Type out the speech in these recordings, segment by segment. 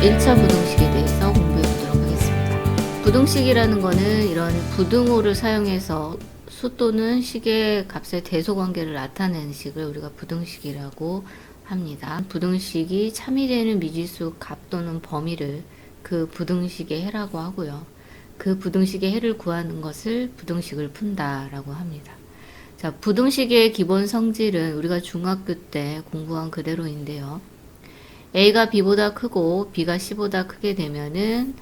1차 부등식에 대해서 공부해 보도록 하겠습니다. 부등식이라는 거는 이런 부등호를 사용해서 수 또는 식의 값의 대소 관계를 나타내는 식을 우리가 부등식이라고 합니다. 부등식이 참이되는 미지수 값 또는 범위를 그 부등식의 해라고 하고요. 그 부등식의 해를 구하는 것을 부등식을 푼다라고 합니다. 자, 부등식의 기본 성질은 우리가 중학교 때 공부한 그대로인데요. A가 B보다 크고 B가 C보다 크게 되면은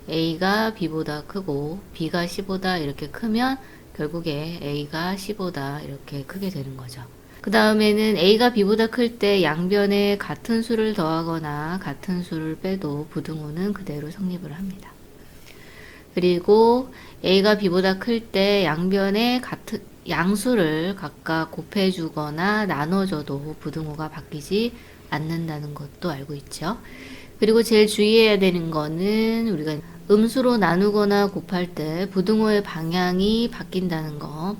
A가 B보다 크고 B가 C보다 이렇게 크면 결국에 A가 C보다 이렇게 크게 되는 거죠. 그 다음에는 A가 B보다 클 때 양변에 같은 수를 더하거나 같은 수를 빼도 부등호는 그대로 성립을 합니다. 그리고 A가 B보다 클 때 양변에 같은 양수를 각각 곱해주거나 나눠줘도 부등호가 바뀌지 않는다는 것도 알고 있죠. 그리고 제일 주의해야 되는 거는 우리가 음수로 나누거나 곱할 때 부등호의 방향이 바뀐다는 거.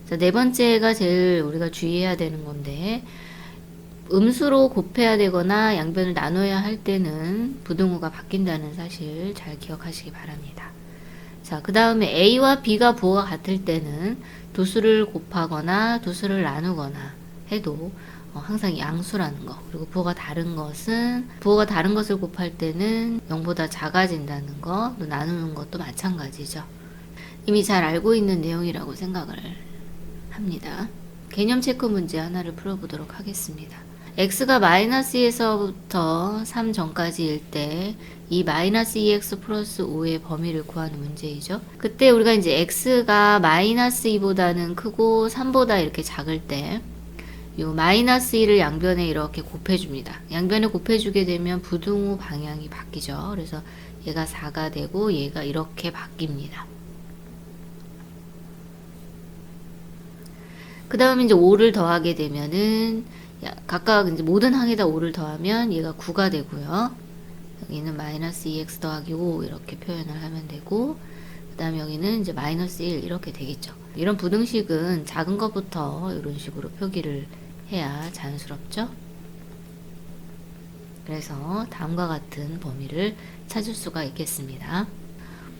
자, 네 번째가 제일 우리가 주의해야 되는 건데, 음수로 곱해야 되거나 양변을 나눠야 할 때는 부등호가 바뀐다는 사실 잘 기억하시기 바랍니다. 자, 그 다음에 A와 B가 부호가 같을 때는 두 수를 곱하거나 두 수를 나누거나 해도 항상 양수라는 거. 그리고 부호가 다른 것을 곱할 때는 0보다 작아진다는 거, 또 나누는 것도 마찬가지죠. 이미 잘 알고 있는 내용이라고 생각을 합니다. 개념 체크 문제 하나를 풀어보도록 하겠습니다. x가 -2에서부터 3 전까지일 때 이 -2x 플러스 5의 범위를 구하는 문제이죠. 그때 우리가 이제 x가 -2보다는 크고 3보다 이렇게 작을 때 요 -2를 양변에 이렇게 곱해줍니다. 양변에 곱해주게 되면 부등호 방향이 바뀌죠. 그래서 얘가 4가 되고 얘가 이렇게 바뀝니다. 그 다음에 이제 5를 더하게 되면은 각각 이제 모든 항에다 5를 더하면 얘가 9가 되고요. 여기는 -2x 더하기 5 이렇게 표현을 하면 되고, 그 다음에 여기는 이제 -1 이렇게 되겠죠. 이런 부등식은 작은 것부터 이런 식으로 표기를 해야 자연스럽죠. 그래서 다음과 같은 범위를 찾을 수가 있겠습니다.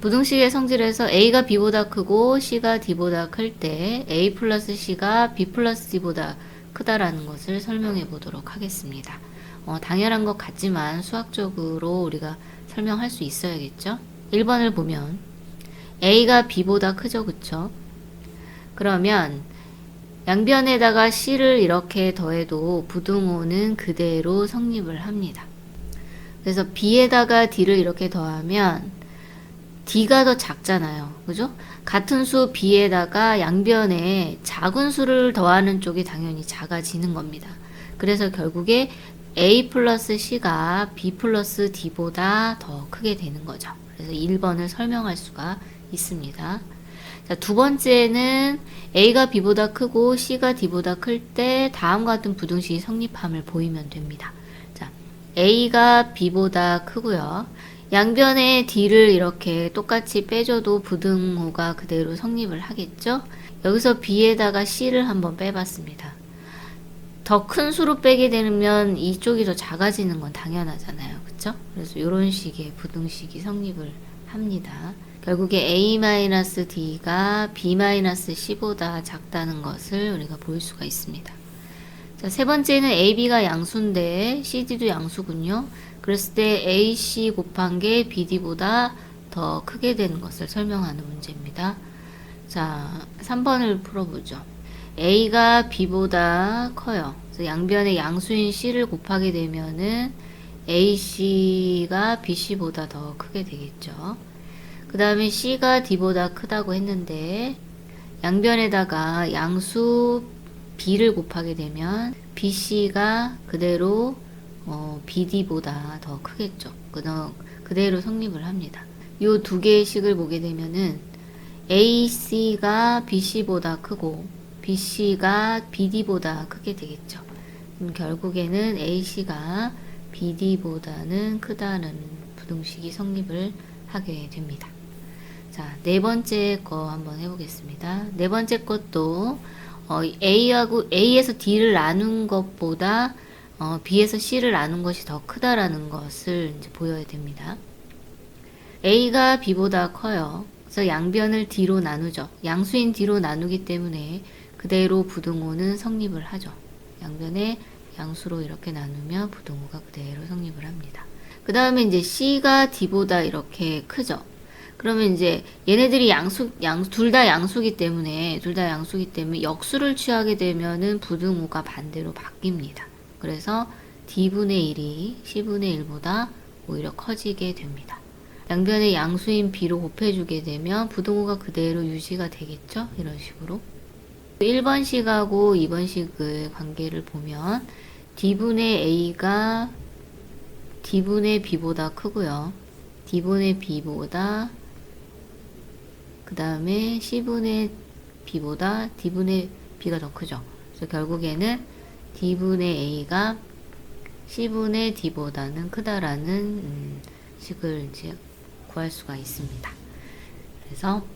부등식의 성질에서 A가 B보다 크고 C가 D보다 클 때 A 플러스 C가 B 플러스 D보다 크다라는 것을 설명해 보도록 하겠습니다. 당연한 것 같지만 수학적으로 우리가 설명할 수 있어야겠죠. 1번을 보면 A가 B보다 크죠, 그쵸? 그러면 양변에다가 C를 이렇게 더해도 부등호는 그대로 성립을 합니다. 그래서 B에다가 D를 이렇게 더하면 D가 더 작잖아요. 그죠? 같은 수 B에다가 양변에 작은 수를 더하는 쪽이 당연히 작아지는 겁니다. 그래서 결국에 A 플러스 C가 B 플러스 D보다 더 크게 되는 거죠. 그래서 1번을 설명할 수가 있습니다. 자, 두 번째는 A가 B보다 크고 C가 D보다 클 때 다음과 같은 부등식이 성립함을 보이면 됩니다. 자, A가 B보다 크고요. 양변에 D를 이렇게 똑같이 빼줘도 부등호가 그대로 성립을 하겠죠? 여기서 B에다가 C를 한번 빼봤습니다. 더 큰 수로 빼게 되면 이쪽이 더 작아지는 건 당연하잖아요. 그쵸? 그래서 이런 식의 부등식이 성립을 합니다. 결국에 A-D가 B-C보다 작다는 것을 우리가 볼 수가 있습니다. 자, 세 번째는 AB가 양수인데 CD도 양수군요. 그랬을 때 AC 곱한 게 BD보다 더 크게 되는 것을 설명하는 문제입니다. 자, 3번을 풀어보죠. A가 B보다 커요. 그래서 양변에 양수인 C를 곱하게 되면은 AC가 BC보다 더 크게 되겠죠. 그 다음에 C가 D보다 크다고 했는데 양변에다가 양수 B를 곱하게 되면 BC가 그대로 BD보다 더 크겠죠. 그대로 성립을 합니다. 이 두 개의 식을 보게 되면은 AC가 BC보다 크고 BC가 BD보다 크게 되겠죠. 그럼 결국에는 AC가 BD보다는 크다는 부등식이 성립을 하게 됩니다. 자, 네 번째 거 한번 해보겠습니다. 네 번째 것도 A에서 D를 나눈 것보다 B에서 C를 나눈 것이 더 크다라는 것을 이제 보여야 됩니다. A가 B보다 커요. 그래서 양변을 D로 나누죠. 양수인 D로 나누기 때문에 그대로 부등호는 성립을 하죠. 양변에 양수로 이렇게 나누면 부등호가 그대로 성립을 합니다. 그 다음에 이제 C가 D보다 이렇게 크죠. 그러면 이제 얘네들이 둘 다 양수기 때문에 역수를 취하게 되면은 부등호가 반대로 바뀝니다. 그래서 D분의 1이 C분의 1보다 오히려 커지게 됩니다. 양변의 양수인 B로 곱해주게 되면 부등호가 그대로 유지가 되겠죠? 이런 식으로. 1번식하고 2번식의 관계를 보면 D분의 A가 D분의 B보다 크고요. D분의 B보다 그 다음에 C분의 B보다 D분의 B가 더 크죠. 그래서 결국에는 D분의 A가 C분의 D보다는 크다라는 식을 이제 구할 수가 있습니다. 그래서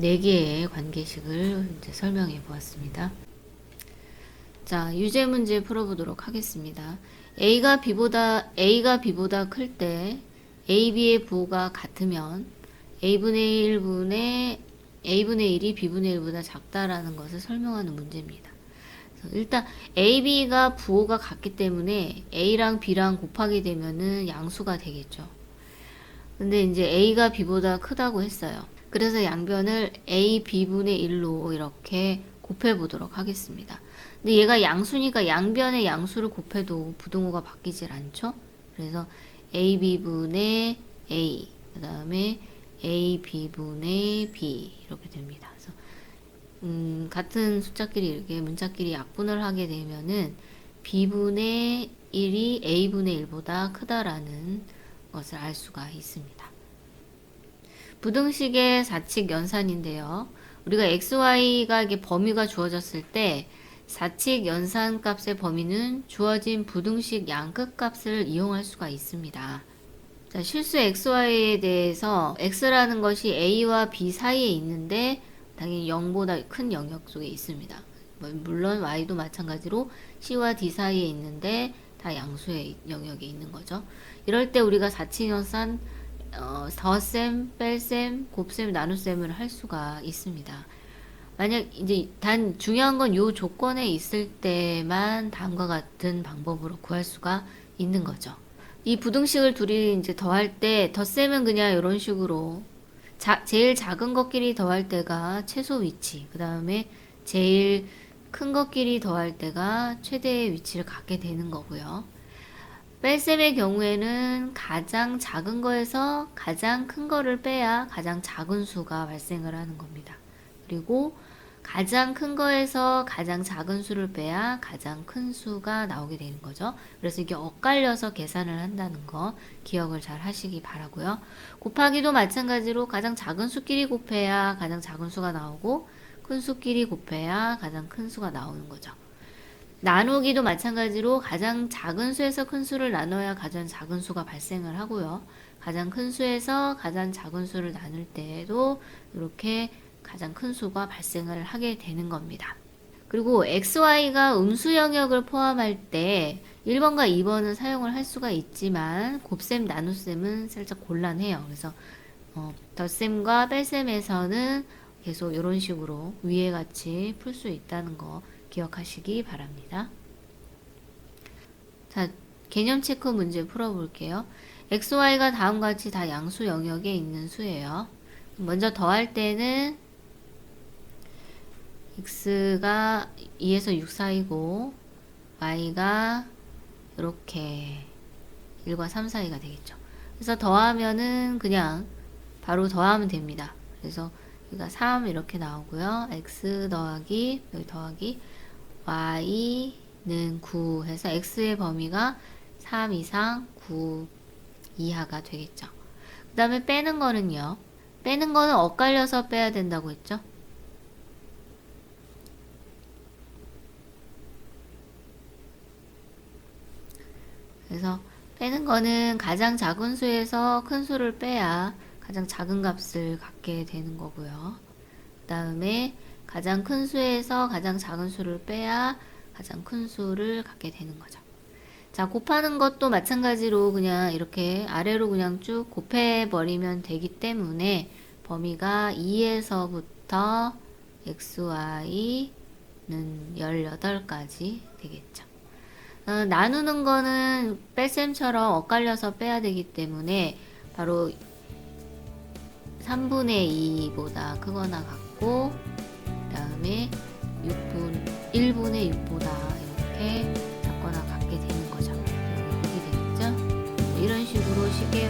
4개의 관계식을 이제 설명해 보았습니다. 자, 유제 문제 풀어보도록 하겠습니다. A가 B보다 클 때 AB의 부호가 같으면 A분의 1이 B분의 1보다 작다라는 것을 설명하는 문제입니다. 그래서 일단 AB가 부호가 같기 때문에 A랑 B랑 곱하게 되면은 양수가 되겠죠. 근데 이제 A가 B보다 크다고 했어요. 그래서 양변을 A, B분의 1로 이렇게 곱해보도록 하겠습니다. 근데 얘가 양수니까 양변의 양수를 곱해도 부등호가 바뀌질 않죠? 그래서 AB분의 A, 그 다음에 AB분의 B 이렇게 됩니다. 그래서 같은 숫자끼리 이렇게 문자끼리 약분을 하게 되면은 B분의 1이 A분의 1보다 크다라는 것을 알 수가 있습니다. 부등식의 4칙 연산인데요. 우리가 XY가 이게 범위가 주어졌을 때 4칙 연산 값의 범위는 주어진 부등식 양끝 값을 이용할 수가 있습니다. 자, 실수 XY에 대해서 X라는 것이 A와 B 사이에 있는데 당연히 0보다 큰 영역 속에 있습니다. 물론 Y도 마찬가지로 C와 D 사이에 있는데 다 양수의 영역에 있는 거죠. 이럴 때 우리가 4칙 연산 덧셈, 뺄셈, 곱셈, 나눗셈을 할 수가 있습니다. 만약 이제 단 중요한 건 요 조건에 있을 때만 다음과 같은 방법으로 구할 수가 있는 거죠. 이 부등식을 둘이 이제 더할 때 덧셈은 그냥 이런 식으로 제일 작은 것끼리 더할 때가 최소 위치, 그 다음에 제일 큰 것끼리 더할 때가 최대의 위치를 갖게 되는 거고요. 뺄셈의 경우에는 가장 작은 거에서 가장 큰 거를 빼야 가장 작은 수가 발생을 하는 겁니다. 그리고 가장 큰 거에서 가장 작은 수를 빼야 가장 큰 수가 나오게 되는 거죠. 그래서 이게 엇갈려서 계산을 한다는 거 기억을 잘 하시기 바라고요. 곱하기도 마찬가지로 가장 작은 수끼리 곱해야 가장 작은 수가 나오고 큰 수끼리 곱해야 가장 큰 수가 나오는 거죠. 나누기도 마찬가지로 가장 작은 수에서 큰 수를 나눠야 가장 작은 수가 발생을 하고요. 가장 큰 수에서 가장 작은 수를 나눌 때에도 이렇게 가장 큰 수가 발생을 하게 되는 겁니다. 그리고 XY가 음수 영역을 포함할 때 1번과 2번은 사용을 할 수가 있지만 곱셈, 나눗셈은 살짝 곤란해요. 그래서 덧셈과 뺄셈에서는 계속 이런 식으로 위에 같이 풀 수 있다는 거 기억하시기 바랍니다. 자, 개념 체크 문제 풀어볼게요. XY가 다음과 같이 다 양수 영역에 있는 수예요. 먼저 더할 때는 x가 2에서 6 사이고 y가 이렇게 1과 3 사이가 되겠죠. 그래서 더하면은 그냥 바로 더하면 됩니다. 그래서 여기가 3 이렇게 나오고요. x 더하기 여기 더하기 y는 9 해서 x의 범위가 3 이상 9 이하가 되겠죠. 그 다음에 빼는 거는요. 빼는 거는 엇갈려서 빼야 된다고 했죠. 그래서 빼는 거는 가장 작은 수에서 큰 수를 빼야 가장 작은 값을 갖게 되는 거고요. 그 다음에 가장 큰 수에서 가장 작은 수를 빼야 가장 큰 수를 갖게 되는 거죠. 자, 곱하는 것도 마찬가지로 그냥 이렇게 아래로 그냥 쭉 곱해버리면 되기 때문에 범위가 2에서부터 xy는 18까지 되겠죠. 나누는 거는 뺄셈처럼 엇갈려서 빼야 되기 때문에 바로 3분의 2보다 크거나 같고, 그 다음에 1분의 6보다 이렇게 작거나 같게 되는 거죠. 이렇게 되겠죠? 이런 식으로 시계